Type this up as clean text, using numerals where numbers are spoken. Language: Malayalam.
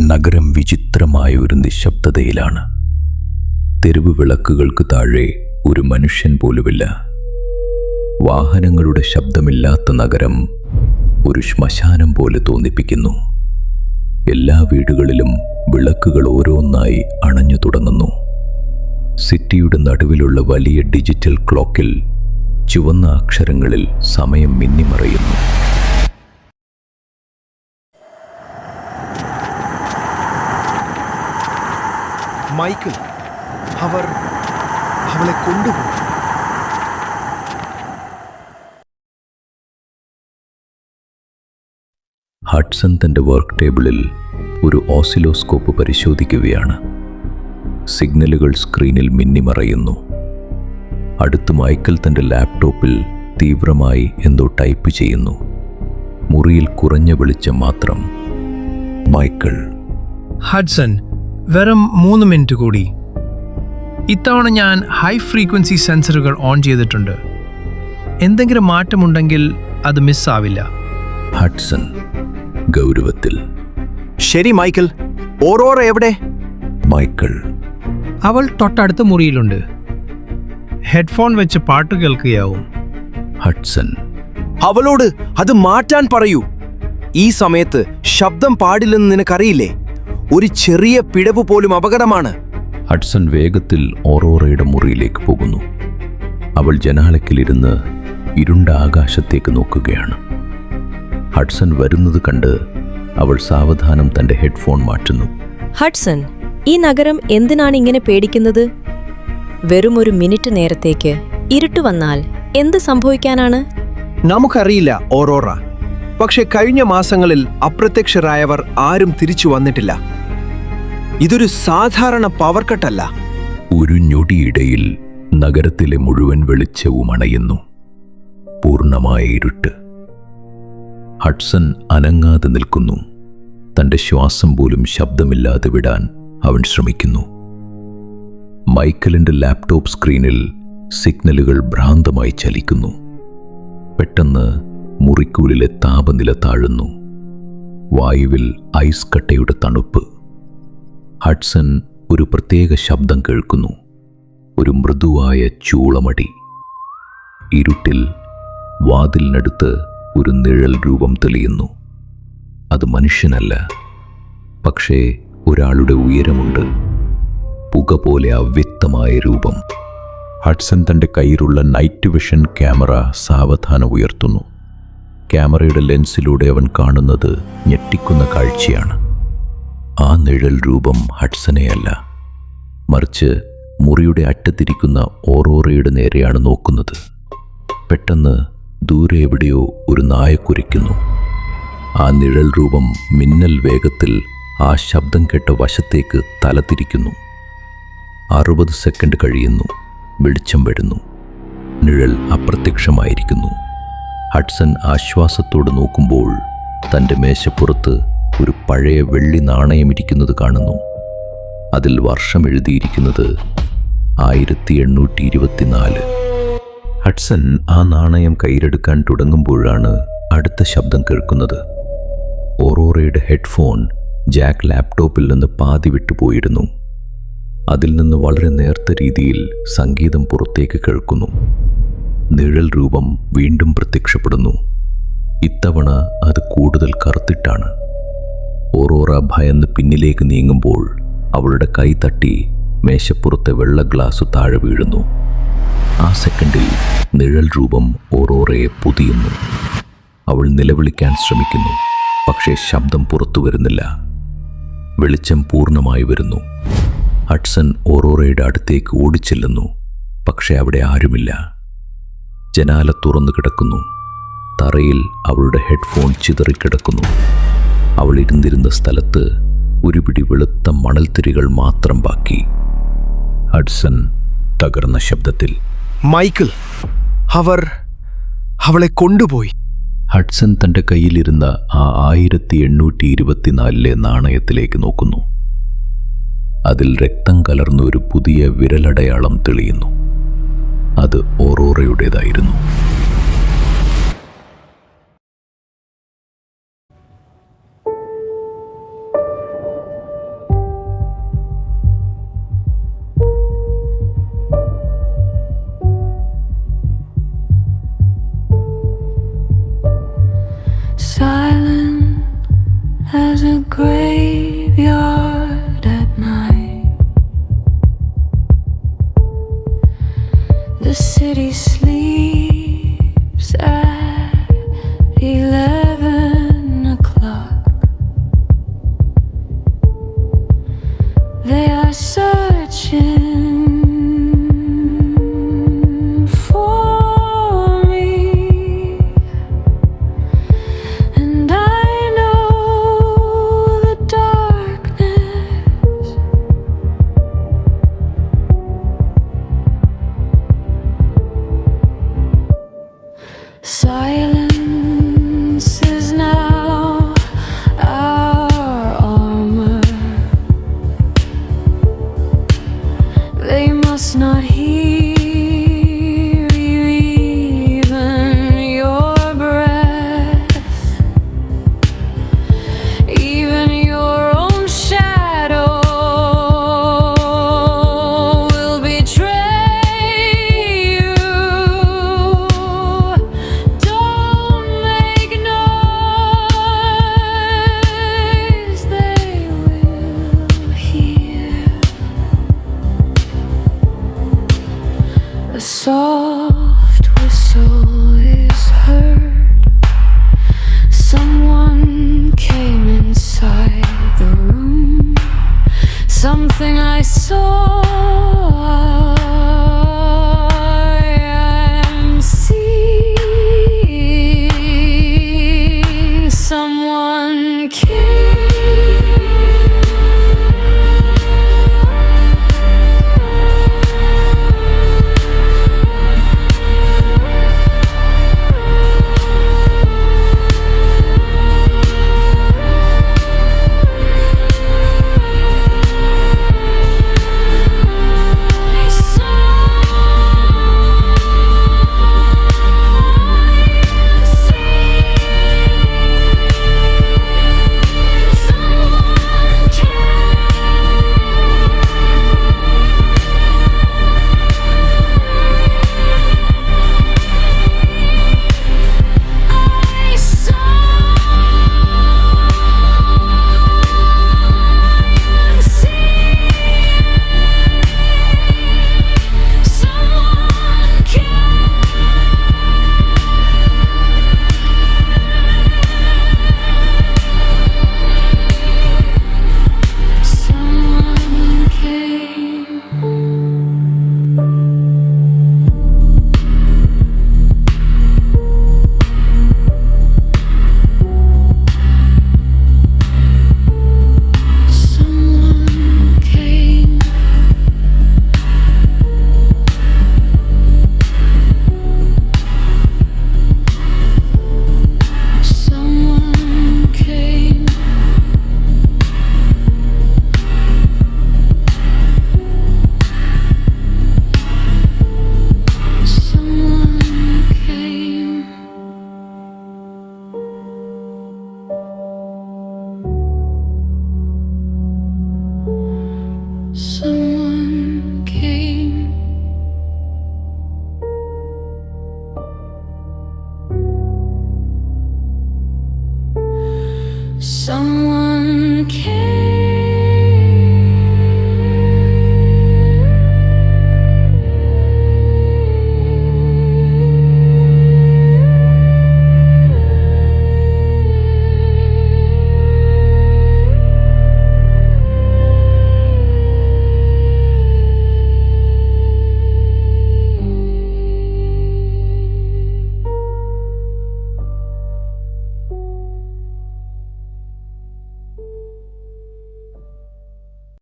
നഗരം വിചിത്രമായ ഒരു നിശബ്ദതയിലാണ്. തെരുവ് വിളക്കുകൾക്ക് താഴെ ഒരു മനുഷ്യൻ പോലുമില്ല. വാഹനങ്ങളുടെ ശബ്ദമില്ലാത്ത നഗരം ഒരു ശ്മശാനം പോലെ തോന്നിപ്പിക്കുന്നു. എല്ലാ വീടുകളിലും വിളക്കുകൾ ഓരോന്നായി അണഞ്ഞു തുടങ്ങുന്നു. സിറ്റിയുടെ നടുവിലുള്ള വലിയ ഡിജിറ്റൽ ക്ലോക്കിൽ ചുവന്ന അക്ഷരങ്ങളിൽ സമയം മിന്നിമറയുന്നു. മൈക്കിൾ, അവളെ കൊണ്ടുപോയി. ഹഡ്സൺ തൻ്റെ വർക്ക് ടേബിളിൽ ഒരു ഓസിലോസ്കോപ്പ് പരിശോധിക്കുകയാണ്. സിഗ്നലുകൾ സ്ക്രീനിൽ മിന്നിമറയുന്നു. അടുത്ത് മൈക്കിൾ തൻ്റെ ലാപ്ടോപ്പിൽ തീവ്രമായി എന്തോ ടൈപ്പ് ചെയ്യുന്നു. മുറിയിൽ കുറഞ്ഞ വെളിച്ചം മാത്രം. മൈക്കിൾ: ഹഡ്സൺ, വെറും 3 മിനിറ്റ് കൂടി. ഇത്തവണ ഞാൻ ഹൈ ഫ്രീക്വൻസി സെൻസറുകൾ ഓൺ ചെയ്തിട്ടുണ്ട്. എന്തെങ്കിലും മാറ്റമുണ്ടെങ്കിൽ അത് മിസ്സാവില്ല. ഹഡ്സൺ ഗൗരവത്തിൽ: ശരി മൈക്കിൾ, ഓറോറ എവിടെ? മൈക്കിൾ: അവൾ തൊട്ടടുത്ത മുറിയിലുണ്ട്. ഹെഡ്ഫോൺ വെച്ച് പാട്ട് കേൾക്കുകയാവും. ഹഡ്സൺ: അവളോട് അത് മാറ്റാൻ പറയൂ. ഈ സമയത്ത് ശബ്ദം പാടില്ലെന്ന് നിനക്കറിയില്ലേ? ഒരു ചെറിയ പിഴവ് പോലും അപകടമാണ്. ഹഡ്സൺ വേഗത്തിൽ ഓറോറയുടെ മുറിയിലേക്ക് പോകുന്നു. അവൾ ജനാലയ്ക്കിലിരുന്ന് ഇരുണ്ട ആകാശത്തേക്ക് നോക്കുകയാണ്. ഹഡ്സൺ വരുന്നത് കണ്ട് അവൾ സാവധാനം തൻ്റെ ഹെഡ്ഫോൺ മാറ്റുന്നു. ഹഡ്സൺ, ഈ നഗരം എന്തിനാണ് ഇങ്ങനെ പേടിക്കുന്നത്? വെറും ഒരു മിനിറ്റ് നേരത്തേക്ക് ഇരുട്ട് വന്നാൽ എന്ത് സംഭവിക്കാനാണ്? നമുക്കറിയില്ല ഓറോറ. പക്ഷെ കഴിഞ്ഞ മാസങ്ങളിൽ അപ്രത്യക്ഷരായവർ ആരും തിരിച്ചു വന്നിട്ടില്ല. ഇതൊരു സാധാരണ പവർ കട്ടല്ല. ഒരു ഞൊടിയിടയിൽ നഗരത്തിലെ മുഴുവൻ വെളിച്ചവും അണയുന്നു. പൂർണ്ണമായ ഇരുട്ട്. ഹഡ്സൺ അനങ്ങാതെ നിൽക്കുന്നു. തൻ്റെ ശ്വാസം പോലും ശബ്ദമില്ലാതെ വിടാൻ അവൻ ശ്രമിക്കുന്നു. മൈക്കിളിൻ്റെ ലാപ്ടോപ്പ് സ്ക്രീനിൽ സിഗ്നലുകൾ ഭ്രാന്തമായി ചലിക്കുന്നു. പെട്ടെന്ന് മുറിക്കുള്ളിലെ താപനില താഴുന്നു. വായുവിൽ ഐസ് കട്ടയുടെ തണുപ്പ്. ഹഡ്സൺ ഒരു പ്രത്യേക ശബ്ദം കേൾക്കുന്നു. ഒരു മൃദുവായ ചൂളമടി. ഇരുട്ടിൽ വാതിലിനടുത്ത് ഒരു നിഴൽ രൂപം തെളിയുന്നു. അത് മനുഷ്യനല്ല, പക്ഷേ ഒരാളുടെ ഉയരമുണ്ട്. പുക പോലെ അവ്യക്തമായ രൂപം. ഹഡ്സൺ തൻ്റെ കയ്യിലുള്ള നൈറ്റ് വിഷൻ ക്യാമറ സാവധാനം ഉയർത്തുന്നു. ക്യാമറയുടെ ലെൻസിലൂടെ അവൻ കാണുന്നത് ഞെട്ടിക്കുന്ന കാഴ്ചയാണ്. ആ നിഴൽ രൂപം ഹഡ്സനെയല്ല, മറിച്ച് മുറിയുടെ അറ്റത്തിരിക്കുന്ന ഓറോറയുടെ നേരെയാണ് നോക്കുന്നത്. പെട്ടെന്ന് ദൂരെ എവിടെയോ ഒരു നായ കുരയ്ക്കുന്നു. ആ നിഴൽ രൂപം മിന്നൽ വേഗത്തിൽ ആ ശബ്ദം കേട്ട വശത്തേക്ക് തലതിരിക്കുന്നു. 60 സെക്കൻഡ് കഴിയുന്നു. വെളിച്ചം വരുന്നു. നിഴൽ അപ്രത്യക്ഷമായിരിക്കുന്നു. ഹഡ്സൺ ആശ്വാസത്തോട് നോക്കുമ്പോൾ തൻ്റെ മേശപ്പുറത്ത് ഒരു പഴയ വെള്ളി നാണയം ഇരിക്കുന്നത് കാണുന്നു. അതിൽ വർഷം എഴുതിയിരിക്കുന്നത് 1824. ഹഡ്സൺ ആ നാണയം കയ്യിലെടുക്കാൻ തുടങ്ങുമ്പോഴാണ് അടുത്ത ശബ്ദം കേൾക്കുന്നത്. ഓറോറയുടെ ഹെഡ്ഫോൺ ജാക്ക് ലാപ്ടോപ്പിൽ നിന്ന് പാതി വിട്ടുപോയിരുന്നു. അതിൽ നിന്ന് വളരെ നേർത്ത രീതിയിൽ സംഗീതം പുറത്തേക്ക് കേൾക്കുന്നു. നിഴൽ രൂപം വീണ്ടും പ്രത്യക്ഷപ്പെടുന്നു. ഇത്തവണ അത് കൂടുതൽ കറുത്തിട്ടാണ്. ഓറോറ ഭയന്ന് പിന്നിലേക്ക് നീങ്ങുമ്പോൾ അവളുടെ കൈ തട്ടി മേശപ്പുറത്തെ വെള്ള ഗ്ലാസ് താഴെ വീഴുന്നു. ആ സെക്കൻഡിൽ നിഴൽ രൂപം ഓറോറയെ പൊതിയുന്നു. അവൾ നിലവിളിക്കാൻ ശ്രമിക്കുന്നു, പക്ഷേ ശബ്ദം പുറത്തു വരുന്നില്ല. വെളിച്ചം പൂർണ്ണമായി വരുന്നു. ഹഡ്സൺ ഓറോറയുടെ അടുത്തേക്ക് ഓടിച്ചെല്ലുന്നു, പക്ഷെ അവിടെ ആരുമില്ല. ജനാല തുറന്നു കിടക്കുന്നു. തറയിൽ അവളുടെ ഹെഡ്ഫോൺ ചിതറിക്കിടക്കുന്നു. അവൾ ഇരുന്നിരുന്ന സ്ഥലത്ത് ഒരു പിടി വെളുത്ത മണൽത്തിരികൾ മാത്രം ബാക്കി. ഹഡ്സൺ തകർന്ന ശബ്ദത്തിൽ: മൈക്കിൾ, അവളെ കൊണ്ടുപോയി. ഹഡ്സൺ തൻ്റെ കയ്യിലിരുന്ന ആ 1824 നാണയത്തിലേക്ക് നോക്കുന്നു. അതിൽ രക്തം കലർന്ന ഒരു പുതിയ വിരലടയാളം തെളിയുന്നു. അത് ഓറോറയുടേതായിരുന്നു. as a graveyard at night. The city sleeps at 11 o'clock. They are so